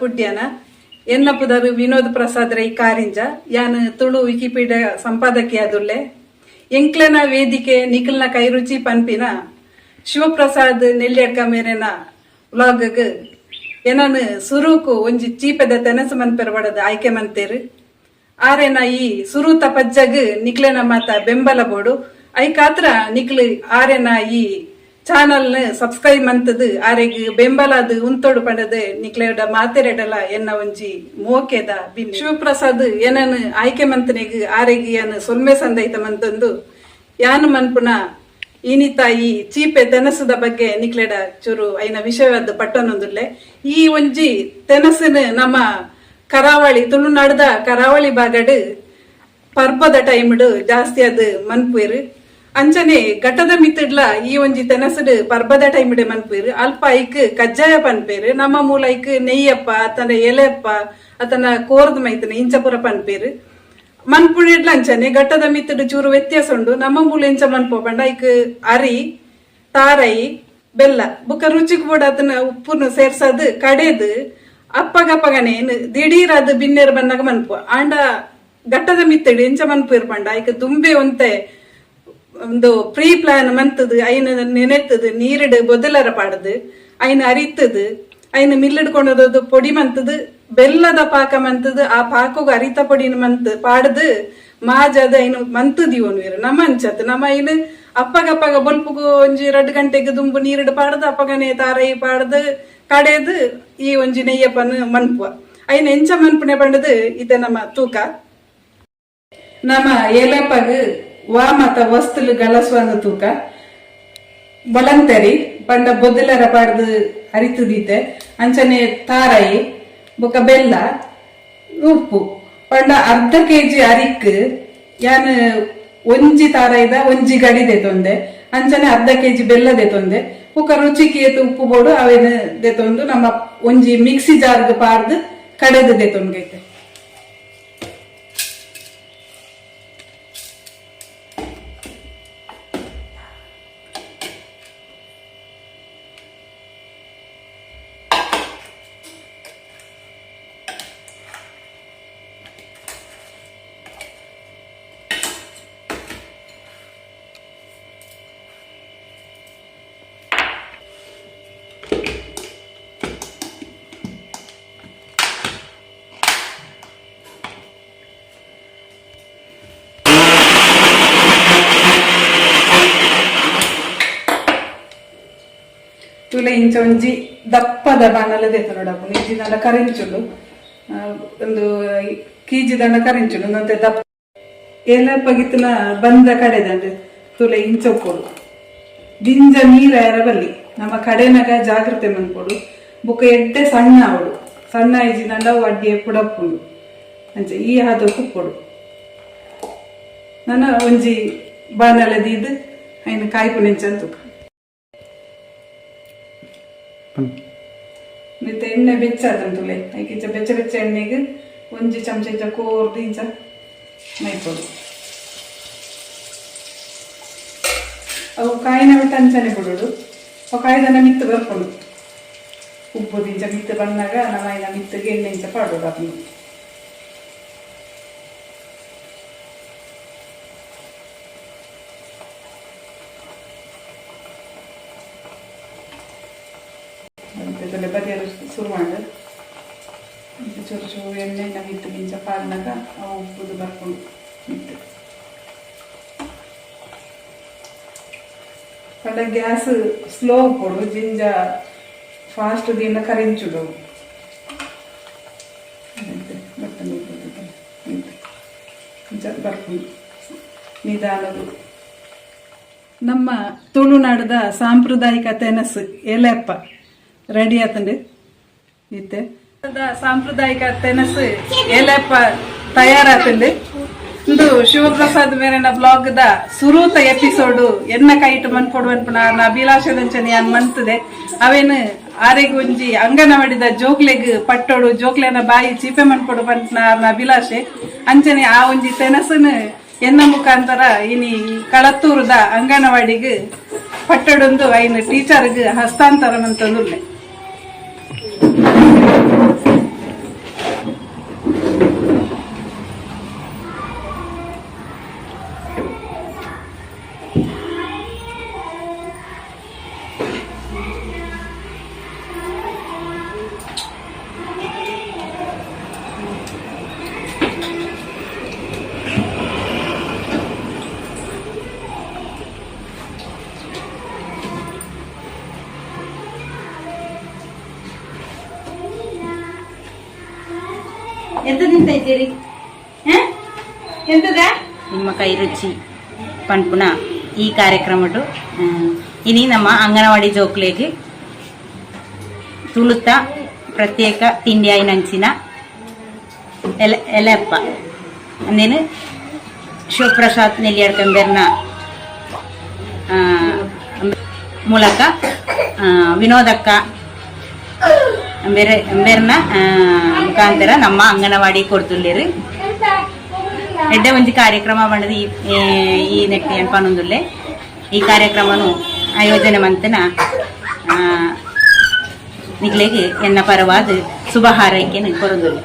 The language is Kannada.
ಕುಡ್ಯಾನ ಎನ್ನಪುದರು ವಿನೋದ್ ಪ್ರಸಾದ್ ರೈ ಕಾರಿಂಜ ಯಾನ್ ತುಳು ವಿಕಿಪೀಡಿಯಾ ಸಂಪಾದಕಿಯಾದುಲ್ಲೆ ಎಂಕ್ಲೆನ ವೇದಿಕೆ ನಿಖಿಲ್ನ ಕೈರುಚಿ ಪನ್ಪಿನ ಶಿವಪ್ರಸಾದ್ ನೆಲ್ಯಡ್ಕ ಮೇರೆನ ವ್ಲಾಗ್ ಏನನ್ ಸುರೂಕು ಒಂಜಿ ಚೀಪದ ತೆನಸು ಮನ್ಪೆರಬಡದ ಆಯ್ಕೆ ಮಂತೇರು ಆರೆನ ಈ ಸುರೂತ ಪಜ್ಜಗ್ ನಿಕ್ಲೆನ ಮಾತ ಬೆಂಬಲ ಬೋಡು ಐಕಾತ್ರ ನಿಕ್ಲು ಆರೆನ ಈ ಚಾನಲ್ ಸಬ್ಸ್ಕ್ರೈಬ್ ಮಂತದು ಆರೆಗ್ ಬೆಂಬಲ ಅದು ಉಂತೋಡು ಪಂಡದು ನಿಕ್ಲೆಡ ಮಾತೆರೆಡಲ ಎನ್ನ ಒಂಜಿ ಮೋಕೆದ ಶಿವಪ್ರಸಾದ್ ಏನನ್ ಆಯ್ಕೆ ಮಂತನೆಗ್ ಆರೆಗ್ ಏನ್ ಸೊಲ್ಮೆ ಸಂದೈತ ಮಂತಂದು ಯಾನು ಮನ್ಪುನ ಈನಿತ ಈ ಚೀಪೆ ತೆನಸದ ಬಗ್ಗೆ ನಿಕ್ಲೆಡ ಚೂರು ಐನ ವಿಷಯವಾದ ಪಟ್ಟನೊಂದುಲ್ಲೆ ಈ ಒಂಜಿ ತೆನಸಿನ ನಮ್ಮ ಕರಾವಳಿ ತುಳುನಾಡದ ಕರಾವಳಿ ಬಾಗಡ್ ಪರ್ಬದ ಟೈಮ್ಡ್ ಜಾಸ್ತಿ ಅದು ಮನ್ಪುವೆರು ಅಂಚನೆ ಘಟ್ಟದ ಮಿತ್ತಿಡ್ಲ ಈ ಒಂಜಿ ತೆನಸಡ್ ಪರ್ಬದ ಟೈಮ್ಡ್ ಮನ್ಪುವೆರು ಅಲ್ಪ ಐಕ್ ಕಜ್ಜಾಯ ಪನ್ಪೇರು ನಮ್ಮ ಮೂಲ ಐಕ್ ನೆಯ್ಯಪ್ಪ ಅತನ ಎಲೆಪ್ಪ ಅತನ ಕೋರ್ದ ಮೈತನ ಇಂಚಪುರ ಪನ್ಪೇರು ಮನ್ಪುಡಿಡ್ಲ ಅಂಚನೆ ಘಟ್ಟದ ಮಿತ್ತಿಡ್ ಚೂರು ವ್ಯತ್ಯಾಸ ಉಂಡು ನಮ್ಮ ಮೂಲ ಇಂಚ ಮನ್ಪೋಪಂಡ ಐಕ್ ಅರಿ ತಾರೈ ಬೆಲ್ಲ ಬುಕ್ಕ ರುಚಿಗೆ ಬೋಡ ಅದನ್ನ ಉಪ್ಪುನು ಸೇರ್ಸದ್ ಕಡೆದು ಅಪ್ಪಗಪ್ಪಗನೆ ದಿಢೀರ್ ಅದು ಬಿನ್ನೇರು ಬಂದಾಗ ಮನ್ಪು ಆಂಡ ಘಟ್ಟದ ಮಿತ್ತಡಿ ಎಂಚ ಮನ್ಪು ಇರ್ಪಂಡ ಐಕ ದುಂಬೆ ಒಂತೆ ಒಂದು ಪ್ರೀ ಪ್ಲಾನ್ ಮಂತದು ಐನ ನೆನೆತ್ತದು ನೀರಿಡು ಬೊದಲರ ಪಾಡದು ಐನ ಅರಿತದು ಐನ ಮಿಲ್ಲಿಡ್ಕೊಂಡದು ಪೊಡಿ ಮಂತದು ಬೆಲ್ಲದ ಪಾಕ ಮಂತದು ಆ ಪಾಕಗ ಅರಿತ ಪೊಡಿನ ಮಂತ್ ಪಾಡದು ಮಾಜದ ಐನು ಮಂತದಿವನು ಇರು ನಮ್ಮ ಅಂಚತ್ ನಮ್ಮ ಐನು ಅಪ್ಪಗಪ್ಪಗ ಬೊಲ್ಪುಗು ಒಂಜಿ 2 ಗಂಟೆಗೆ ದುಂಬು ನೀರಿಡು ಪಾಡದು ಅಪ್ಪಗನೆ ತಾರೈ ಪಾಡದು ಕಡೆದು ಈ ಒಂಜಿ ನೆಯ್ಯಪ್ಪನ ಮನ್ಪುವ ಐನ ಎಂಚ ಮನ್ಪುನೆ ಪಂಡದು ಇದ ನಮ್ಮ ತೂಕ ನಮ್ಮ ಏಲಪ್ಪಗ ವಾಮತ ವಸ್ತುಲು ಗಳಸುವಂದ ತೂಕ ಬಲಂತರಿ ಪಂಡ ಬೊದ್ದಲರ ಪಾಡ್ದು ಅರಿತುದೀತೆ ಅಂಚನೆ ತಾರಾಯಿ ಬೊಕ ಬೆಲ್ಲ ಉಪ್ಪು ಪಂಡ ಅರ್ಧ ಕೆಜಿ ಅರಿಕ್ ಯಾನ್ ಒಂಜಿ ತಾರಾಯ್ದ ಒಂಜಿ ಗಡಿದೆ ತೊಂದೆ ಅಂಚನೆ ಅರ್ಧ ಕೆಜಿ ಬೆಲ್ಲದೆ ತೊಂದೆ ಬೊಕ ರುಚಿಗೆ ಉಪ್ಪು ಬೋಡು ಅವೇನು ದೆತೊಂದು ನಮ್ಮ ಒಂಜಿ ಮಿಕ್ಸಿ ಜಾರ್ಗ್ ಪಾಡ್ದು ಕಡೆದು ದೆತೊಂದೈತೆ ತುಲೆ ಇಂಚ ಒಂಜಿ ದಪ್ಪದ ಬಾಣಲೆ ದೇತ ನೋಡಪ್ಪ ಇಂಚಿ ದಂಡ ಕರಿಂಚುಂಡು ಒಂದು ಕೀಜಿ ದಂಡ ಕರಿಂಚುಂಡು ಮತ್ತೆ ದಪ್ಪ ಏಲಪ್ಪಗಿತ್ತನ ಬಂದ ಕಡೆದಂಡೆ ತುಲೆ ಇಂಚೊಕ್ಕೊಡು ದಿಂಜ ನೀರ ಎರಬಲ್ಲಿ ನಮ್ಮ ಕಡೆನಾಗ ಜಾಗ್ರತೆ ಮನ್ಕೊಡು ಬುಕ್ಕ ಎಡ್ಡೆ ಸಣ್ಣ ಅವಡು ಸಣ್ಣ ಐಜಿ ದಂಡ ಅಡ್ಡಿ ಪುಡಪ್ಪುಂಡು ಅಂಚೆ ಈ ಹಾದು ಕುಕ್ಕೊಡು ನನ್ನ ಒಂಜಿ ಬಾಣಲೆ ದೀದ್ ಐನ ಕಾಯ್ಪುನೆಂಚಂತು ಮತ್ತೆ ಎಣ್ಣೆ ಬೆಚ್ಚಾದಂತುಲೆ ಐಕಿಂಚ ಬೆಚ್ಚ ಬೆಚ್ಚ ಎಣ್ಣೆಗೆ ಒಂಜಿ ಚಮಚ ಇಂಚ ಕೋರ್ದು ಇಂಚ ಮೈಪೋಡು ಅವು ಕಾಯಿನ ಬಿಟ್ಟು ಅಂಚನೆ ಬಿಡೋಡು ಅವು ಕಾಯ್ದನ ಮಿತ್ತು ಬರ್ಕೊಂಡು ಉಪ್ಪು ಇಂಚ ಮಿತ್ತು ಬಂದಾಗ ನಮ್ಮ ಐನ ಮಿತ್ತಿಗೆ ಎಣ್ಣೆ ಇಂಚ ಪಾಡೋಡು ಅದನ್ನು ಬದಿಯಲು ಶುರು ಮಾಡ ಚೂರು ಚೂರು ಎಣ್ಣೆ ಮಿತ್ತು ಗಿಂಚ ಪಾಲಿನಾಗ ಅವು ಉಪ್ಪುದು ಬರ್ಕೊಂಡು ಮಿತ್ತು ಪಂಡ ಗ್ಯಾಸ್ ಸ್ಲೋ ಕೊಡು ಜಿಂಜ ಫಾಸ್ಟ್ ದಿನ ಕರಿಂಚುಡು ಬರ್ಕೊಂಡು ನಿಧಾನದು ನಮ್ಮ ತುಳುನಾಡದ ಸಾಂಪ್ರದಾಯಿಕ ತೆನಸು ಎಲೆಪ್ಪ ರೆಡಿ ಆತಂಡು ಇತ್ತೆ ಸಾಂಪ್ರದಾಯಿಕ ತೆನಸು ಎಲೆಪ್ಪ ತಯಾರಾತಂಡು ಇಂದು ಶಿವಪ್ರಸಾದ್ ಮೇರೆನ ಬ್ಲಾಗ್ ದ ಸುರೂತ ಎಪಿಸೋಡ್ ಎನ್ನ ಕೈಟ್ ಮನ್ಕೊಡು ಅನ್ಪುನ ಅಭಿಲಾಷದಂಚನೆ ಯಾನ್ ಮನ್ತದೆ ಅವೇನು ಆರೆಗ್ ಒಂಜಿ ಅಂಗನವಾಡಿದ ಜೋಕ್ಲೆಗ್ ಪಟ್ಟೋಡು ಜೋಕ್ಲೆನ ಬಾಯಿ ಚೀಪೆ ಮನ್ಕೊಡು ಪನ್ಪುನ ಅಭಿಲಾಷೆ ಅಂಚನೆ ಆ ಒಂಜಿ ತೆನಸನ್ ಎನ್ನ ಮುಖಾಂತರ ಇನಿ ಕಳತ್ತೂರದ ಅಂಗನವಾಡಿಗ್ ಪಟ್ಟಡೊಂದು ಐನ್ ಟೀಚರ್ಗ್ ಹಸ್ತಾಂತರ ಮಂತಂದುಲ್ಲೆ ಎಂತ ತಿಂತ ಇದ್ದೀರಿ? ಎಂತದ ನಿಮ್ಮ ಕೈ ರುಚಿ ಪಂಪುನ ಈ ಕಾರ್ಯಕ್ರಮಡು ಇನಿ ನಮ್ಮ ಅಂಗನವಾಡಿ ಜೋಕ್ಲೆಗೆ ತುಳುತ ಪ್ರತ್ಯೇಕ ತಿಂಡಿ ಆಯ್ನಂಚಿನ ಎಲೆಪ್ಪ ಅಂದೇನು ಶಿವಪ್ರಸಾದ್ ನೆಲ್ಲಿಯಡ್ಕಂಬೆರ್ನ ಮೂಲಕ ವಿನೋದಕ್ಕ ಅಂಬೇರ್ನ ಮುಖಾಂತರ ನಮ್ಮ ಅಂಗನವಾಡಿ ಕೊಡ್ತುಲ್ಲೇರು ಎಡ್ಡೆ ಒಂಜಿ ಕಾರ್ಯಕ್ರಮ ಬಂಡದು ಈ ನೆಟ್ಟಿ ಅನ್ಪನೊಂದುಲ್ಲೆ ಈ ಕಾರ್ಯಕ್ರಮನು ಆಯೋಜನೆ ಮಂತನ ನಿಗ್ಲೆಗೆ ಎನ್ನ ಪರವಾದ ಶುಭ ಹಾರೈಕೆ ಕೊರೊಂದುಲ್ಲೆ.